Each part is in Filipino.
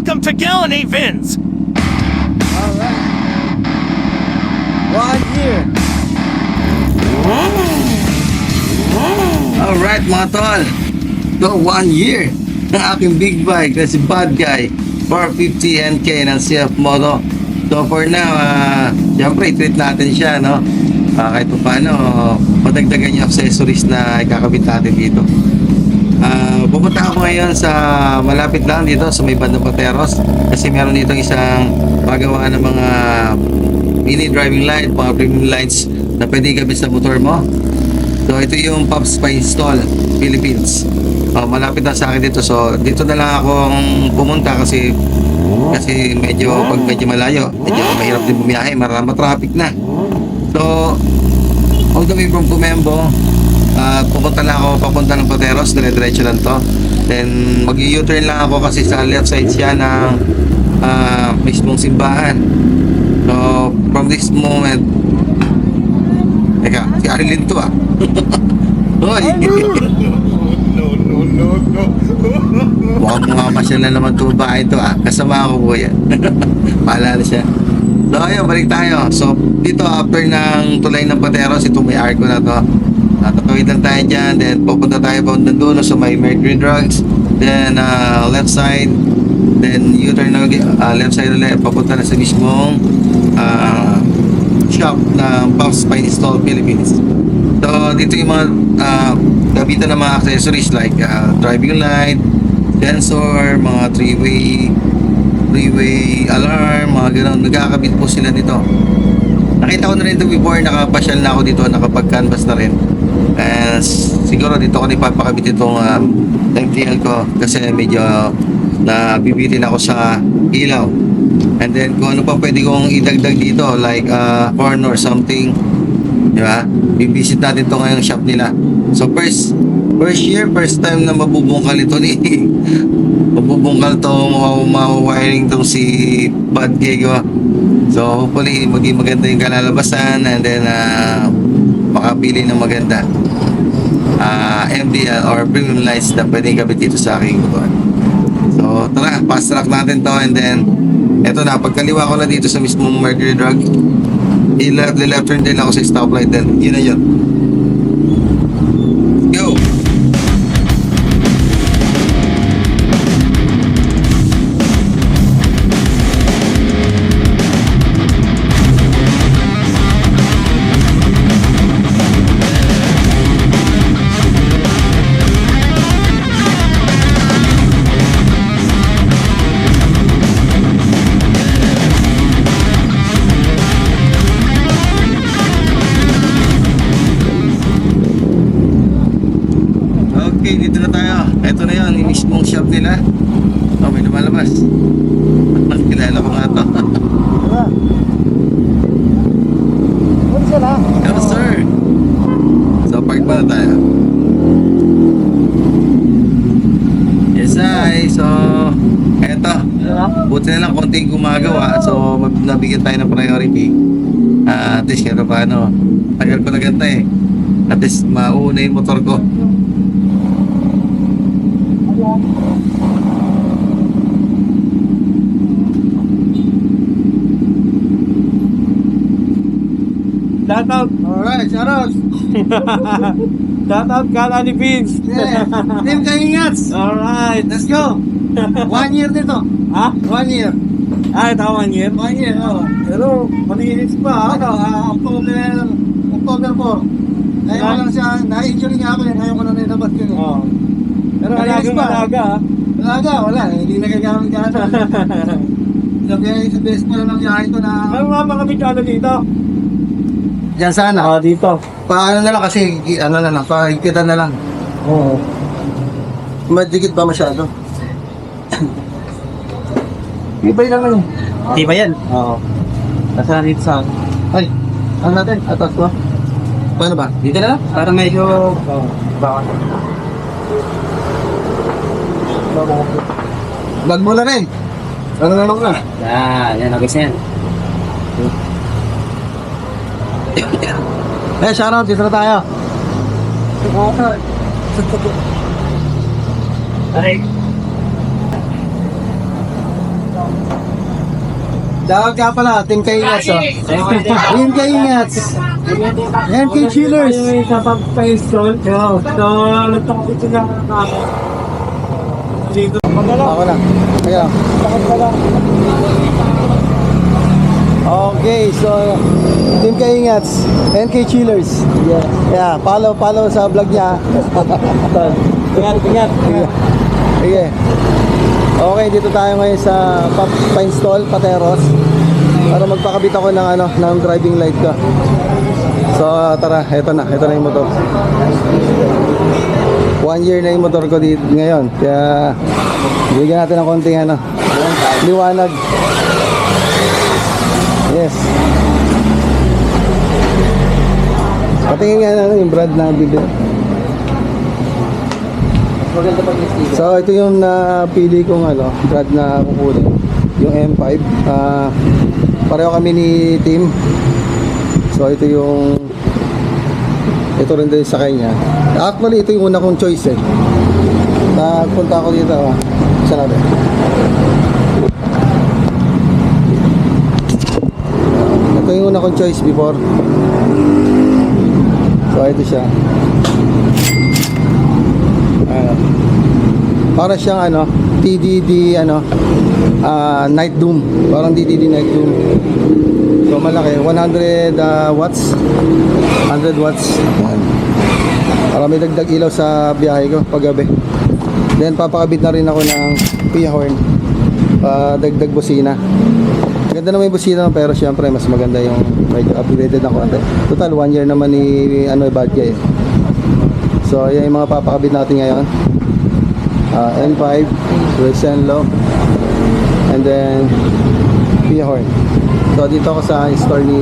Welcome to Gallon Vins. Alright. 1 year. Alright mga tol. So 1 year ng aking big bike na si Bad Guy 450 NK ng CF Moto. So for now, syempre i-treat natin siya, no? Kahit pa paano, madagdagan yung accessories na ikakabit natin dito. Pupunta ako ngayon sa malapit lang dito sa may bandang Pateros kasi meron dito isang pagawa ng mga mini driving light, mga premium lights na pwede gamit sa motor mo. So ito yung Pops pa install Philippines. Malapit na sa akin dito, so dito na lang akong pumunta kasi medyo pag medyo malayo, medyo mahirap din bumiyahe, marami traffic na. So all the way from Comembo, pupunta lang ako papunta ng Pateros, dire-diretso lang to. Then mag-u-turn lang ako kasi sa left side siya ng mismong simbahan. So from this moment, teka, si Arilyn to Hoy! No. Mukhang mamasyal na naman ito ba ito kasama ako po yan. Paalala siya. So ayun, balik tayo. So dito after ng tulay ng Pateros, ito may arco na to. Tatawid lang tayo dyan, then pupunta tayo pa doon so may Mercury Drugs, then left side, then U-turn na left side ulit, papunta na sa mismong shop ng Pops pa install Philippines. So dito yung mga gabitan ng mga accessories like driving light, sensor, mga three-way alarm, mga gano'n, nagkakabit po sila dito. Nakita ko na rin ito before, nakapasyal na ako dito, nakapag-canvas na rin. And siguro dito ko ipapakabit itong MTL ko kasi medyo nabibitin ako sa ilaw. And then kung ano pa pwede kong idagdag dito like horn or something, di ba? Bibisit natin ito ngayong shop nila. So first year, first time na mabubungkal ito ni mabubungkal to, mawawiring tong si Bad Guy ko. So hopefully maging maganda yung kalalabasan and then makapili ng maganda MDL or premium lights na pwedeng kabit dito sa aking motor. So tara, fast track natin to and then eto na, pagkaliwa ko na dito sa mismong Mercury Drug, i-left turn din ako sa stoplight din. Yun na yun. Go! Okay, dito na tayo. Ito na yun, yung mismong shop nila. May lumalabas. Kilala ko nga ito. Diba? Ano sila? Hello, sir. So, park muna tayo. Yes, hi. So, eto. Buti na lang konting gumagawa. So, nabigyan tayo ng priority. At least, kaya paano. Tagal ko na ganda At least, mauna yung motor ko. Shout out. Alright, shout out. Shout out Gallon Vins. Yeah. Team Kaingats. Alright. Let's go. 1 year dito. Ha? 1 year. Ito 1 year. 1 year, Pero, malinis pa. October 4. Ngayon ko lang siya, na-injury nga ako ngayon ko lang nilabas yun. Oo. Pero malinis pa. Malaga Malaga, wala. Hindi nagagamit ka na. Sabi sa best pa lang yahin ko na... Ano nga mga bitano dito? Diyan sana. Dito. Paano na lang kasi, ano na lang, pakikita na lang. Oo. Madikit ba masyado? Ibay lang ano. Di ba yan? Oo. Nasa dito sa... Ay, ano natin? Atas ko? Paano ba? Dito na lang? Para medyo... Baka. Vlog mo na rin. Ano na lang ka? Yan. Agos na yan. Shoutout, dito na tayo. Aray. Dawag ka pala, Team Kaingats, oh. Team Kaingats. MK Chillers. Sa pag-install. So, nagtakot na dito. Ako lang. Ayan. Okay, so Team Kaingats, NK Chillers. Yeah, follow sa vlog niya. Ingat. Sige. Okay, dito tayo ngayon sa pa-install Pateros para magpakabit ako ng ng driving light ko. So, tara, ito na yung motor. 1 year na yung motor ko dito ngayon. Kaya bigyan natin ng konting liwanag. Yes. Patingin nga yung brand na bibili. So ito yung napili kong brand na kukunin, yung M5. Pareho kami ni Tim. So ito rin din sa kanya. Actually ito yung una kong choice eh. Nagpunta ako dito. Saan natin? Ito yung una kong choice before. So ito siya. Para siyang TDD Night Doom. Parang DDD Night Doom. So malaki, 100 watts. 100 watts. Yan. Para may dagdag ilaw sa biyahe ko paggabi. Then papakabit na rin ako ng Pia horn. Dagdag busina. Ganda naman yung busina, pero syempre mas maganda yung medyo upgraded na konti. Total 1 year naman ni bad guy. So yan yung mga papakabit natin ngayon. M5, Resenlo, and then Pia horn. So dito ako sa store ni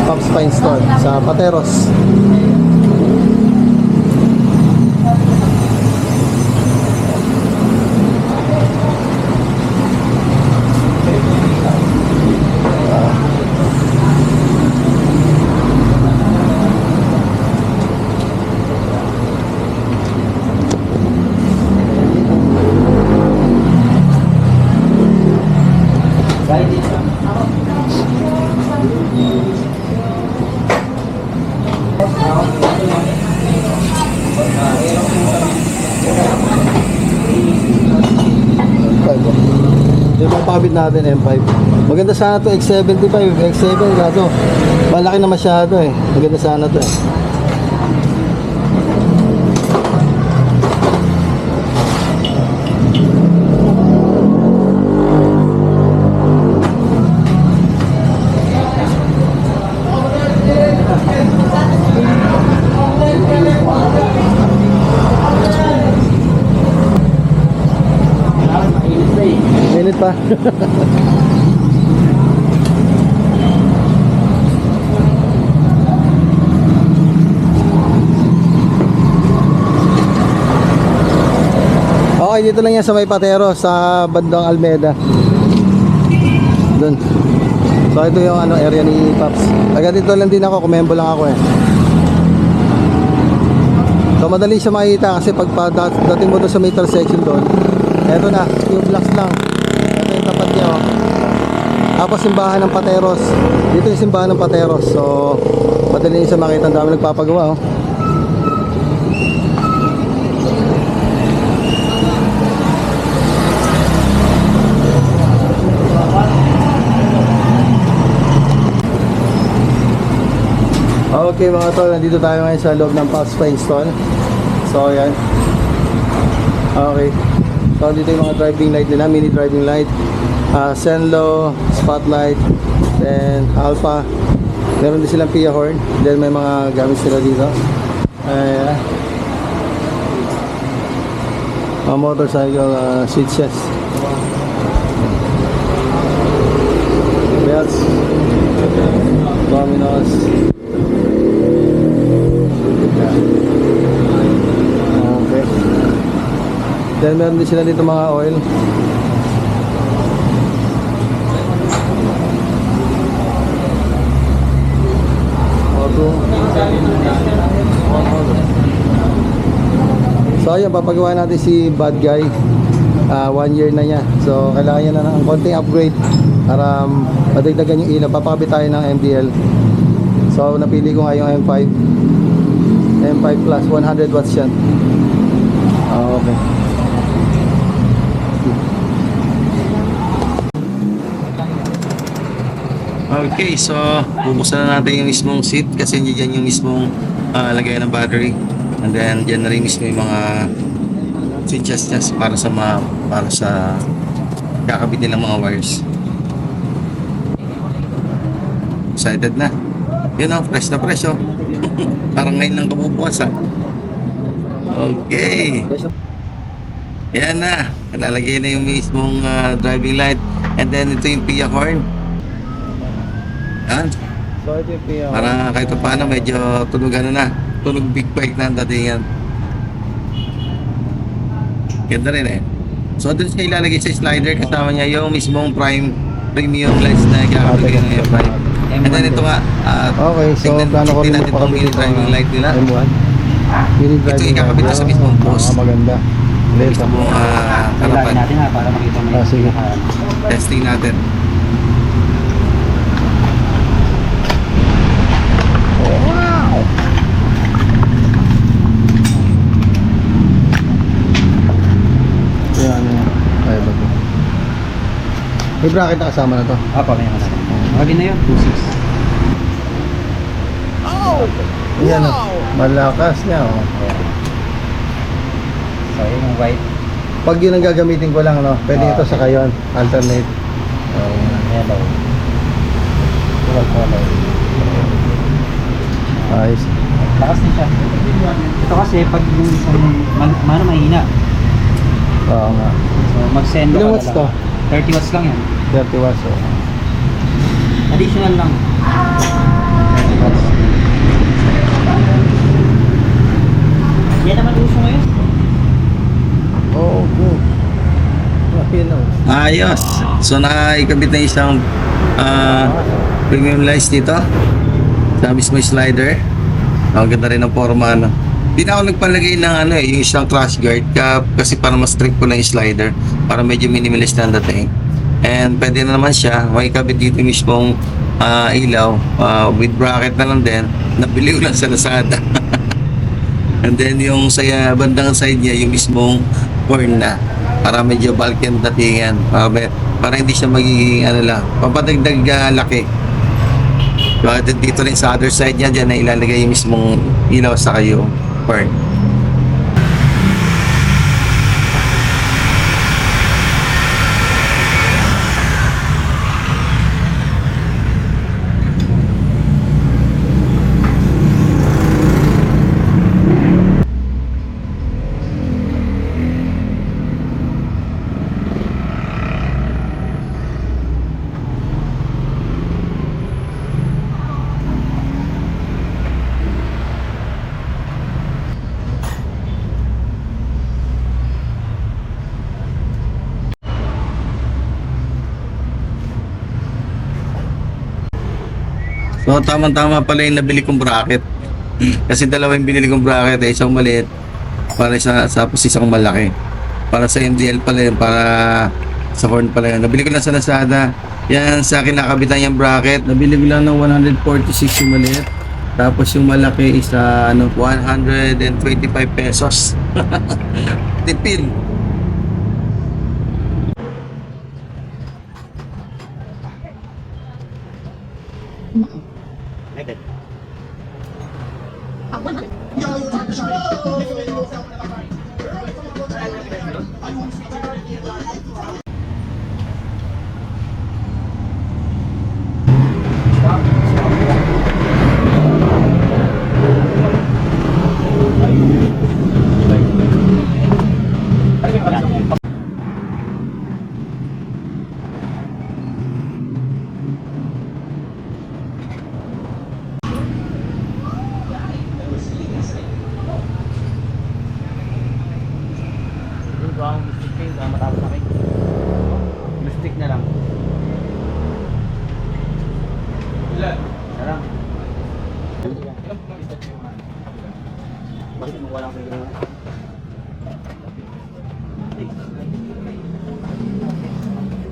Pops Pine Store sa Pateros. Yung papakabit natin M5. Maganda sana to X75, X7 kaso malaki na masyado eh. Maganda sana to eh. Minute pa. Okay, dito lang yan sa may Patero sa bandang Almeda. Doon. So ito yung area ni Pops. Taga dito lang din ako, kumembo lang ako eh. So madali siya makita kasi pag dating mo doon sa meter section doon, eto na, yung blocks lang. Ito yung tapat niya oh. Tapos simbahan ng Pateros. Dito yung simbahan ng Pateros. So madali siya makita, ang dami nagpapagawa oh. Okay mga tol, nandito tayo ngayon sa loob ng Pops Pine Store. So ayan. Okay. So dito yung mga driving light nila, mini driving light, Senlo, spotlight, then Alpha. Meron din silang Pia horn. Then may mga gamit sila dito. Motorcycle switches. Belts. Dominos. Okay. Then meron din sila dito mga oil. Auto. So ayan, papagawa natin si Bad Guy. 1 year na niya. So kailangan niya na ng konting upgrade para madagdagan yung ilaw. Papakabit tayo ng MDL. So napili ko nga yung M5 Plus 100 watts yan. Okay. Okay, so bubuksan na natin yung mismong seat kasi dyan yung mismong lagay ng battery. And then dyan na rin mismo yung mga switches niya para sa kakabit nilang mga wires. Excited na. Yun o, fresh na fresh o. Parang ngayon lang kabubukas ah. Okay. Yan na. Nalalagay na yung mismong driving light. And then ito yung PIA horn. Yan. So ito yung PIA. Para kahit paano medyo tunog na. Tunog big bike na ang datingan. Ganda rin eh. So doon siya ilalagay sa slider kasama niya yung mismong premium lights na kakabigay ng M5. And then ito nga. Okay, so plano ko rin natin itong mini driving light nila. M1. Mini Ito driving ikakabit na sa mismong post. Maganda. Lesa mo. Harapan. natin ha, para makita mo Ah, sige. Testing natin. Yan. Ay, bago. May bracket na kasama na to. Apa, may naman. Okay na yun, 2.6. Yan. Malakas niya. Oh. So, yun yung white. Pag yun ang gagamitin ko lang, no? Pwede ito sa kayon. Alternate. Yellow. Dual color. Ayos. Lakas din siya. Ito kasi pag yung isang mano mahina. Oo nga. So mag-send Ilang watts to? 30 watts lang yan. 30 watts. Oh. Additional lang. 30 watts. Yan naman uso ngayon. Oh, good. Ayun na. Ayos. So nakikabit na isang premium lights dito. Sa mismo slider. Ang ganda rin ng forma ano. Hindi na ako nagpalagay ng yung isang crash guard kasi para mas strict ko lang yung slider para medyo minimalist na ang dating. And pwede na naman siya makikabit dito mismong ilaw with bracket na lang din. Nabili ko lang sa Lazada. And then yung sa bandang side niya yung mismong horn na para medyo bulky ang datingan para hindi siya magiging papadagdag laki. So, dito rin sa other side niya dyan na ilalagay yung mismong ilaw sa kayo horn. So tamang-tama pala yung nabili kong bracket. Kasi dalawa yung binili kong bracket, isang maliit para tapos isang malaki. Para sa MDL pala yun, para sa horn pala yun. Nabili ko lang sa Lazada. Yan sa akin nakabitan yung bracket. Nabili ko lang ng 146 yung maliit. Tapos yung malaki is 125 pesos. Tipid.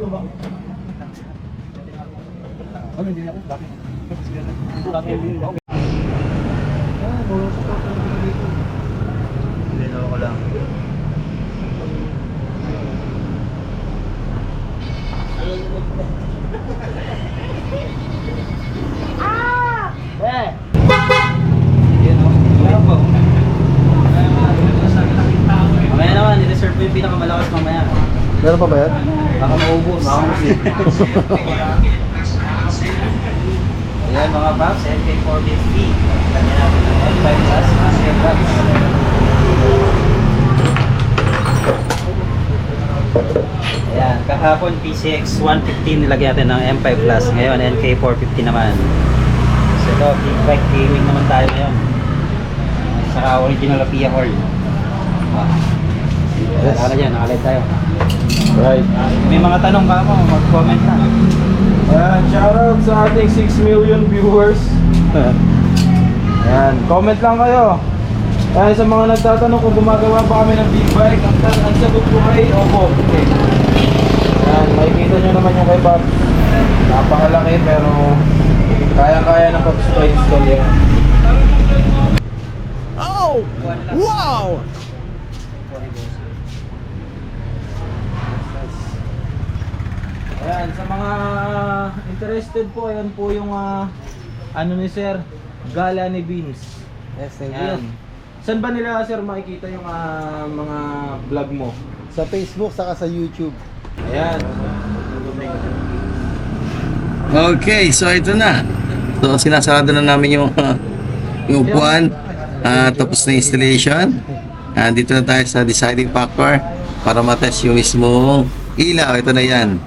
Linaw ko lang. Yan o. Meron po. Mamaya naman, nireserve ko yung pinakamalakas mamaya. Meron pa ba yan? Baka maubos. Ayan mga paps, NK450. Kanya natin ang L5 Plus Master Box. Ayan, kahapon PCX 150 nilagyan natin ng M5 Plus. Ngayon NK450 naman. So ito, big bike gaming naman tayo ngayon. Saka original Apia Hall. Yes. Saka na dyan, nakalive tayo. Right. May mga tanong ka mo, mag-comment na. Ayan, shoutout sa ating 6 million viewers. Ayan, comment lang kayo. Ayan, sa mga nagtatanong kung gumagawa pa kami ng big bike, ang sagot ko ay opo. Okay. Ayan, makikita nyo naman yung kay Bob. Napakalaki pero kaya-kaya na pag-install yan. Oh! Wow! Ayan, sa mga interested po, ayan po yung ano ni Sir, Gala ni Beans. Yes, thank you. Ayan. Saan ba nila Sir makikita yung mga vlog mo? Sa Facebook, saka sa YouTube. Ayan. Okay, so ito na. So sinasarado na namin yung upuan. Tapos na installation. Dito na tayo sa deciding factor para matest yung mismong ilaw. Ito na yan.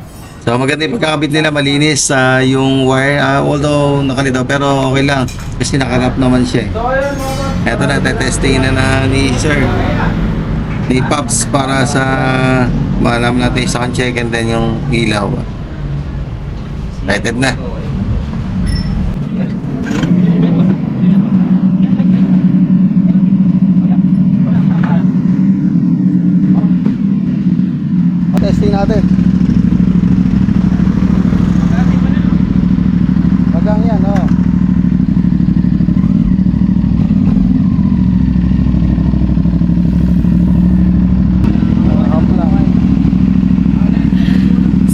So maganda yung pagkakabit nila, malinis yung wire. Although nakalitaw pero okay lang kasi nakarap naman siya. So ayan mga Ito na, testing na ni Sir, ni Pops para sa malaman natin yung sound check and then yung ilaw. Lighted na. Testing natin. Magang yan, oh.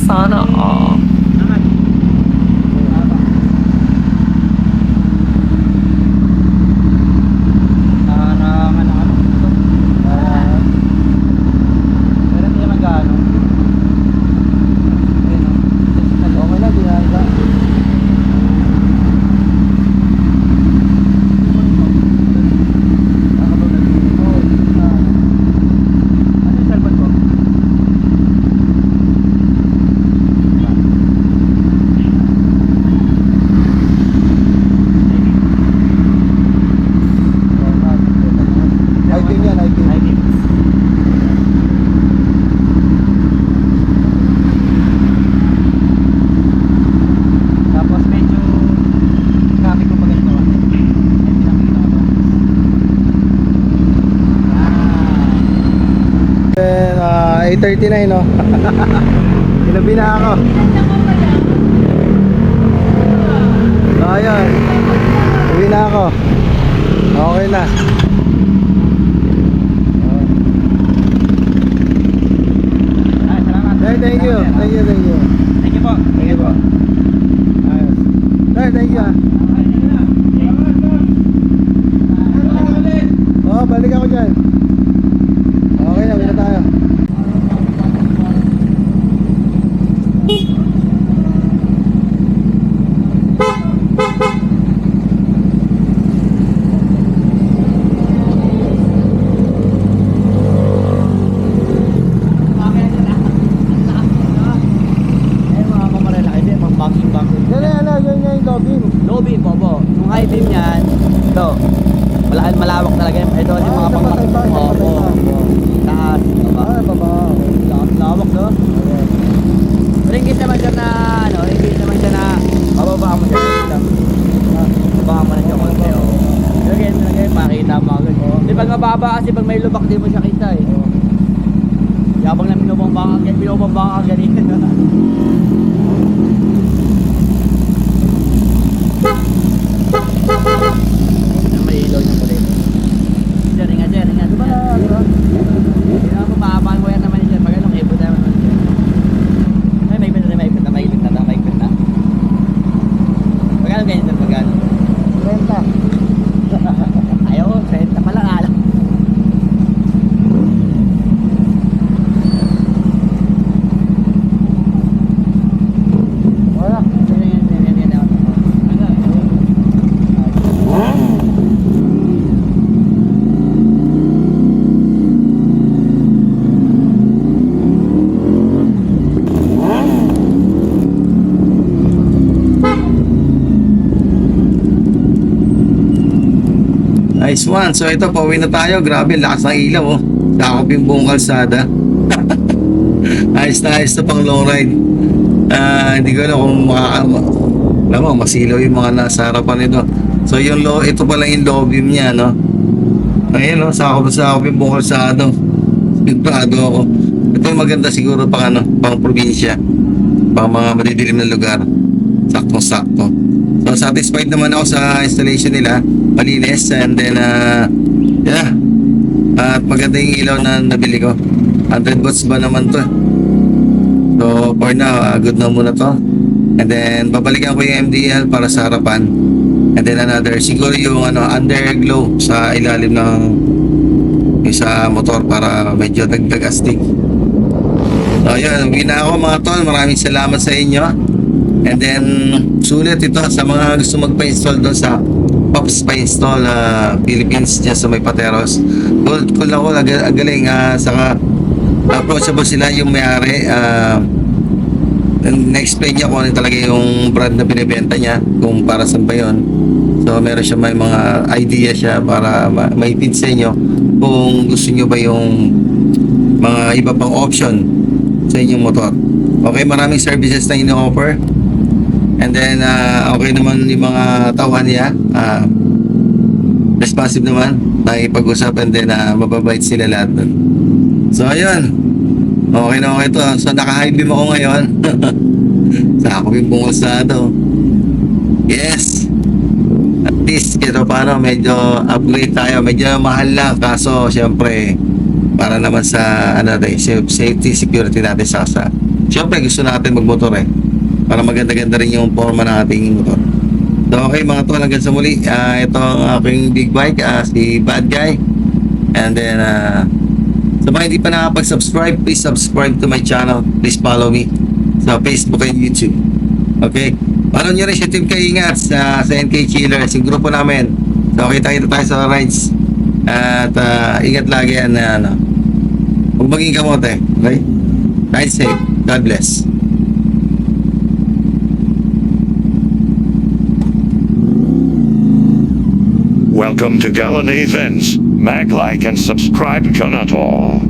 Sana all. Pero hindi naman gaano. Okay na, ginagawa. Ano yung cellphone ko? iPhone yan, iPhone. Tapos medyo traffic mo pa ganito. Ay, pinakita ko to. Then, 8:39, no? Ginabi na ako. Ayun. Uwi na ako. Okay na. Ay, salamat. Thank you. Thank you, thank you. Thank you po. Thank you po. Ayos. Sir, thank you. Oh, balik ako dyan. Okay na, uwi na tayo. Eh, mga mamarelaki din, mga bangking-bangking. Yan yung low beam. Low beam po po. Yung high beam niyan, ito. Malawak talaga yan. Ito yung mga ito patay ba? Ito patay ba? Taas. Ah, baba. Okay. Lawak, no? Okay. Pero hindi naman siya na, ano, hindi naman siya na bababa mo siya. Bababa mo na siya konti, oh. Pero ganyan, makita mo agad. Di pag mababa kasi pag may lubak, di mo siya kita, eh. Yabang na binobomba ka ganito. May ilaw niya muli. Sir, ingat. Diba na, diba? Hindi naman mapapaan mo yan naman sir. Pag anong ipot naman sir. Ay, may ipot na. Pagkano ganyan sir, pagkano? 30. Ayaw, 30 pa lang alam. Wala. Nice one. So ito, pauwi na tayo. Grabe, lakas ng ilaw oh. Dakop yung buong kalsada. Ayos na pang long ride. Hindi ko alam kung alam mo, masilaw yung mga nasa harapan nito. So yung ito pala yung lobby niya, no? Ayun, no? Sakop yung buong kalsada. Sigurado ako. Ito yung maganda siguro pang pang probinsya. Pang mga madidilim na lugar. Saktong-sakto. So satisfied naman ako sa installation nila. Malinis and then yeah. At maganda yung ilaw na nabili ko. 100 watts ba naman to? So for now, good na muna to. And then babalikan ko yung MDL para sa harapan. And then another, siguro yung underglow sa ilalim ng sa motor para medyo dagdag astig. So yun, uwi na ako mga tol. Maraming salamat sa inyo. And then sulit ito sa mga gusto magpa-install doon sa Pops pa-install Philippines dyan sa may Pateros. Cool ako, galing. Saka approachable sila yung may-ari. Na-explain niya kung ano talaga yung brand na binibenta niya, kung para saan ba yun. So meron siya may mga idea siya para maitid sa inyo kung gusto nyo ba yung mga iba pang option sa inyong motor. Okay, maraming services na ino-offer. And then, okay naman yung mga tauhan niya. Responsive naman. Nakipag-usap and then mababait sila lahat dun. So, ayun. Okay na okay to. So, naka-high beam ako ngayon. Sa ako yung bungol sa ito. Yes. At least, ito paano, medyo upgrade tayo. Medyo mahal lang. Kaso, syempre, para naman sa safety, security natin sa syempre, gusto natin magmotor para maganda-ganda rin yung forma ng ating motor. So okay mga tol, hanggang sa muli. Ito ang aking big bike, si Bad Guy. And then sa mga hindi pa nakapag-subscribe, please subscribe to my channel. Please follow me sa Facebook and YouTube. Okay, follow nyo rin si Team Kaingat sa NK Chillers, yung grupo namin. So kita-kita tayo sa rides. At ingat lagi yan na huwag maging kamote. Okay, ride safe. God bless. Welcome to Galen Events. Mag, like, and subscribe. Jonator.